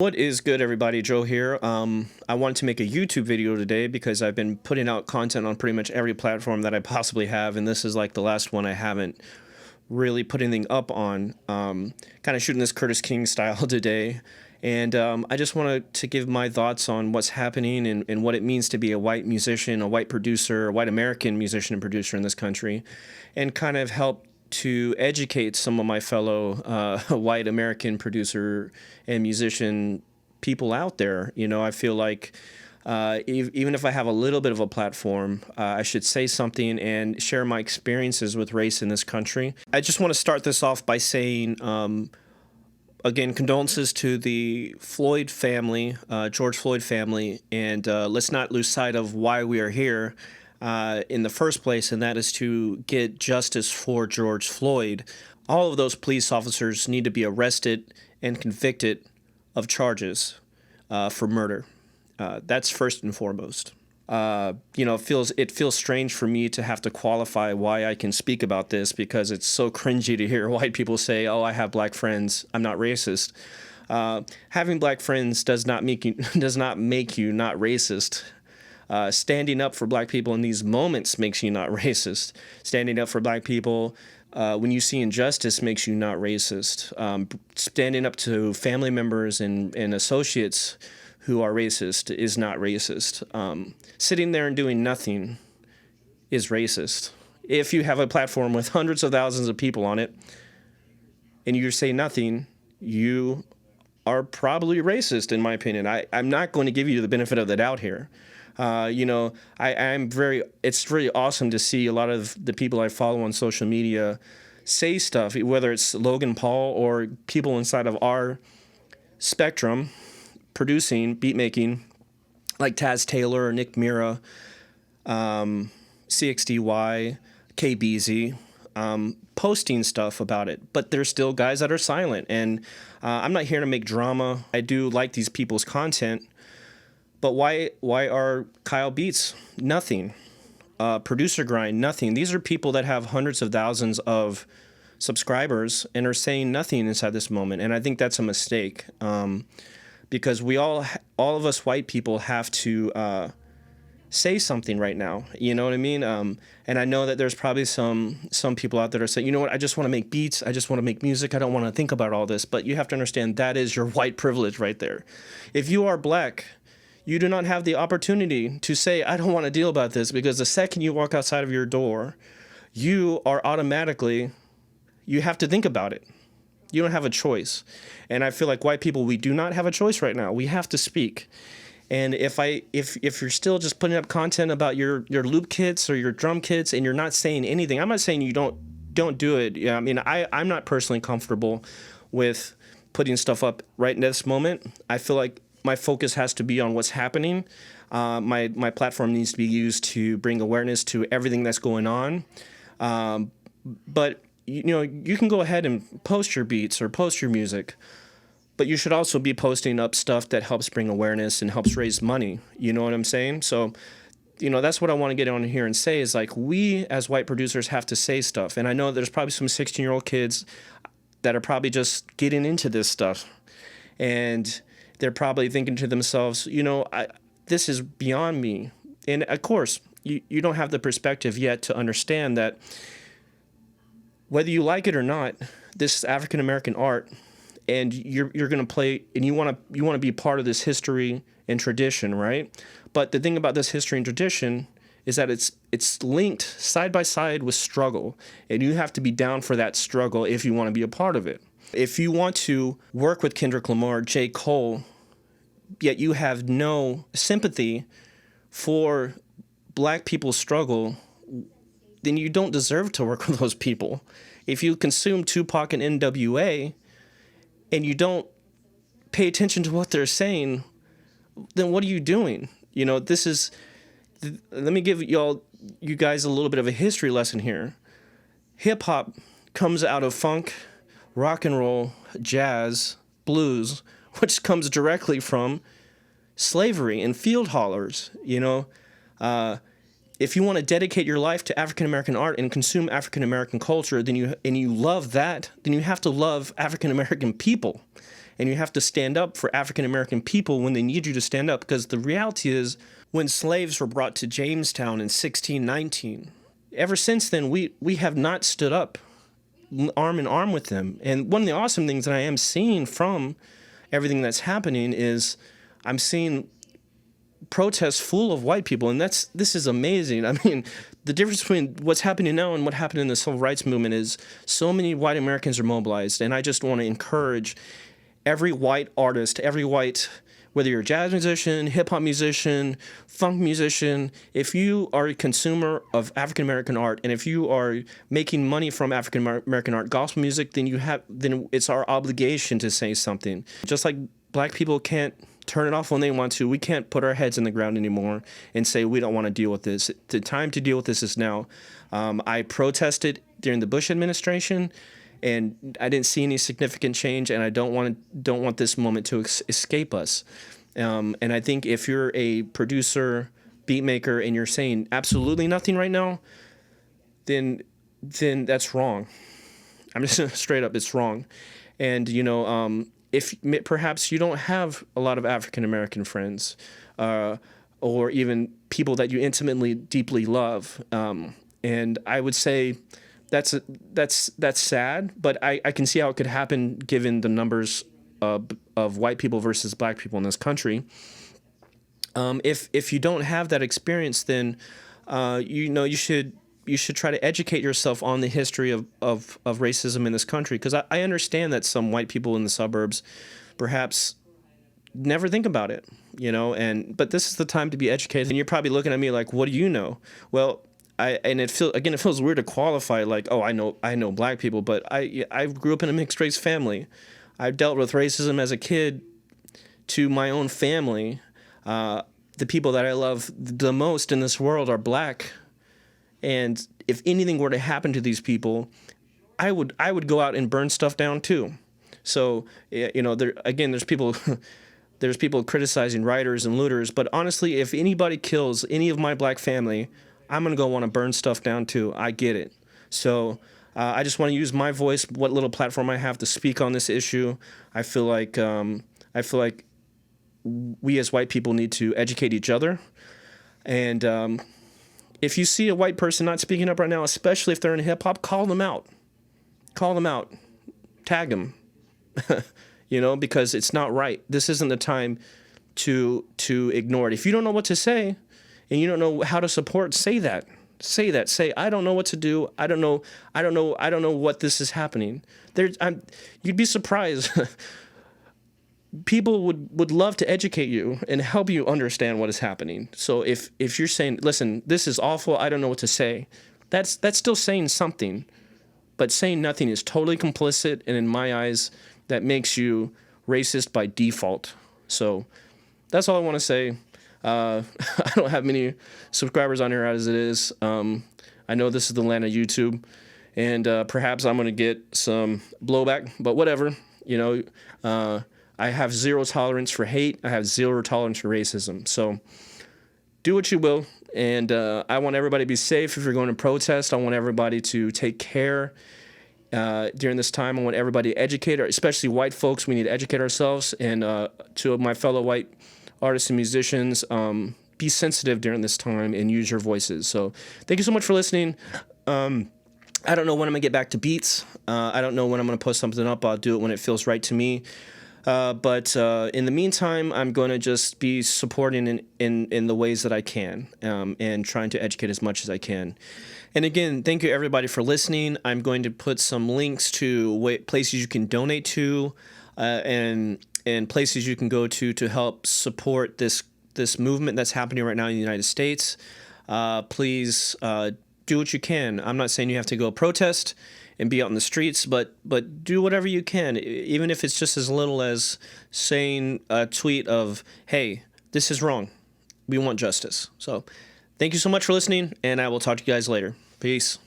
What is good, everybody? Joe here. I wanted to make a YouTube video today because I've been putting out content on pretty much every platform that I possibly have, and this is like the last one I haven't really put anything up on. Kind of shooting this Curtis King style today, and I just wanted to give my thoughts on what's happening and what it means to be a white musician, a white producer, a white American musician and producer in this country, and kind of help to educate some of my fellow white American producer and musician people out there. I feel like even if I have a little bit of a platform, I should say something and share my experiences with race in this country. I just want to start this off by saying, again, condolences to the Floyd family, George Floyd family, and let's not lose sight of why we are here in the first place, and that is to get justice for George Floyd. All of those police officers need to be arrested and convicted of charges for murder. That's first and foremost. It feels strange for me to have to qualify why I can speak about this because it's so cringy to hear white people say, "Oh, I have black friends. I'm not racist." Having black friends does not make you not racist. Standing up for black people in these moments makes you not racist. Standing up for black people when you see injustice makes you not racist. Standing up to family members and associates who are racist is not racist. Sitting there and doing nothing is racist. If you have a platform with hundreds of thousands of people on it and you say nothing, you are probably racist, in my opinion. I'm not going to give you the benefit of the doubt here. It's really awesome to see a lot of the people I follow on social media say stuff, whether it's Logan Paul or people inside of our spectrum, producing, beat making, like Taz Taylor or Nick Mira, CXDY, KBZ, posting stuff about it. But there's still guys that are silent. And I'm not here to make drama. I do like these people's content. But why are Kyle Beats nothing? Producer Grind nothing. These are people that have hundreds of thousands of subscribers and are saying nothing inside this moment, and I think that's a mistake because all of us white people have to say something right now. You know what I mean? And I know that there's probably some people out there that are saying, you know what, I just want to make beats, I just want to make music, I don't want to think about all this. But you have to understand that is your white privilege right there. If you are black, you do not have the opportunity to say, I don't want to deal about this, because the second you walk outside of your door, you have to think about it. You don't have a choice. And I feel like white people, we do not have a choice right now. We have to speak. And if you're still just putting up content about your loop kits or your drum kits and you're not saying anything, I'm not saying you don't do it. Yeah, I mean, I'm not personally comfortable with putting stuff up right in this moment. I feel like my focus has to be on what's happening. My platform needs to be used to bring awareness to everything that's going on. But you can go ahead and post your beats or post your music, but you should also be posting up stuff that helps bring awareness and helps raise money. You know what I'm saying? So, that's what I want to get on here and say is, like, we as white producers have to say stuff. And I know there's probably some 16-year-old kids that are probably just getting into this stuff, and they're probably thinking to themselves, this is beyond me. And of course, you don't have the perspective yet to understand that whether you like it or not, this is African American art, and you're going to play, and you want to be part of this history and tradition, right? But the thing about this history and tradition is that it's linked side by side with struggle, and you have to be down for that struggle if you want to be a part of it. If you want to work with Kendrick Lamar, J. Cole, yet you have no sympathy for black people's struggle, then you don't deserve to work with those people. If you consume Tupac and NWA and you don't pay attention to what they're saying, then what are you doing? Let me give you guys a little bit of a history lesson here. Hip hop comes out of funk, rock and roll, jazz, blues, which comes directly from slavery and field haulers. If you want to dedicate your life to African American art and consume African American culture, then you love that, then you have to love African American people. and you have to stand up for African American people when they need you to stand up. Because the reality is, when slaves were brought to Jamestown in 1619, ever since then, we have not stood up arm in arm with them. And one of the awesome things that I am seeing from everything that's happening is I'm seeing protests full of white people, and this is amazing. I mean, the difference between what's happening now and what happened in the civil rights movement is so many white Americans are mobilized, and I just want to encourage every white artist, every white, whether you're a jazz musician, hip-hop musician, funk musician, if you are a consumer of African American art, and if you are making money from African American art, gospel music, then it's our obligation to say something. Just like black people can't turn it off when they want to, we can't put our heads in the ground anymore and say we don't want to deal with this. The time to deal with this is now. I protested during the Bush administration, and I didn't see any significant change, and I don't want this moment to escape us. And I think if you're a producer, beat maker, and you're saying absolutely nothing right now, then that's wrong. I'm just straight up, it's wrong. And if perhaps you don't have a lot of African American friends, or even people that you intimately, deeply love, and I would say that's sad, but I can see how it could happen given the numbers of white people versus black people in this country. If you don't have that experience, then you should try to educate yourself on the history of racism in this country, because I understand that some white people in the suburbs perhaps never think about it, but this is the time to be educated. And you're probably looking at me like, what do you know? Well, it feels weird to qualify like, oh, I know black people, but I grew up in a mixed race family. I've dealt with racism as a kid to my own family. The people that I love the most in this world are black. And if anything were to happen to these people, I would go out and burn stuff down too. So there's people criticizing rioters and looters, but honestly, if anybody kills any of my black family, I'm gonna go want to burn stuff down too. I get it. So I just want to use my voice, what little platform I have, to speak on this issue. I feel like we as white people need to educate each other, and if you see a white person not speaking up right now, especially if they're in hip hop, call them out. Call them out. Tag them. Because it's not right. This isn't the time to ignore it. If you don't know what to say and you don't know how to support, say that. Say that. Say, I don't know what to do. I don't know what this is happening. You'd be surprised. People would love to educate you and help you understand what is happening. So if you're saying, listen, this is awful, I don't know what to say, that's still saying something. But saying nothing is totally complicit, and in my eyes, that makes you racist by default. So that's all I want to say. I don't have many subscribers on here as it is. I know this is the land of YouTube, and perhaps I'm going to get some blowback, but whatever. I have zero tolerance for hate. I have zero tolerance for racism. So do what you will. And I want everybody to be safe if you're going to protest. I want everybody to take care during this time. I want everybody to educate, especially white folks. We need to educate ourselves. And to my fellow white artists and musicians, be sensitive during this time and use your voices. So thank you so much for listening. I don't know when I'm going to get back to beats. I don't know when I'm going to post something up. I'll do it when it feels right to me. But in the meantime, I'm going to just be supporting in the ways that I can, and trying to educate as much as I can. And again, thank you everybody for listening. I'm going to put some links to places you can donate to, and places you can go to help support this movement that's happening right now in the United States. Please do what you can. I'm not saying you have to go protest and be out in the streets, but do whatever you can, even if it's just as little as saying a tweet of, hey, this is wrong. We want justice. So thank you so much for listening, and I will talk to you guys later. Peace.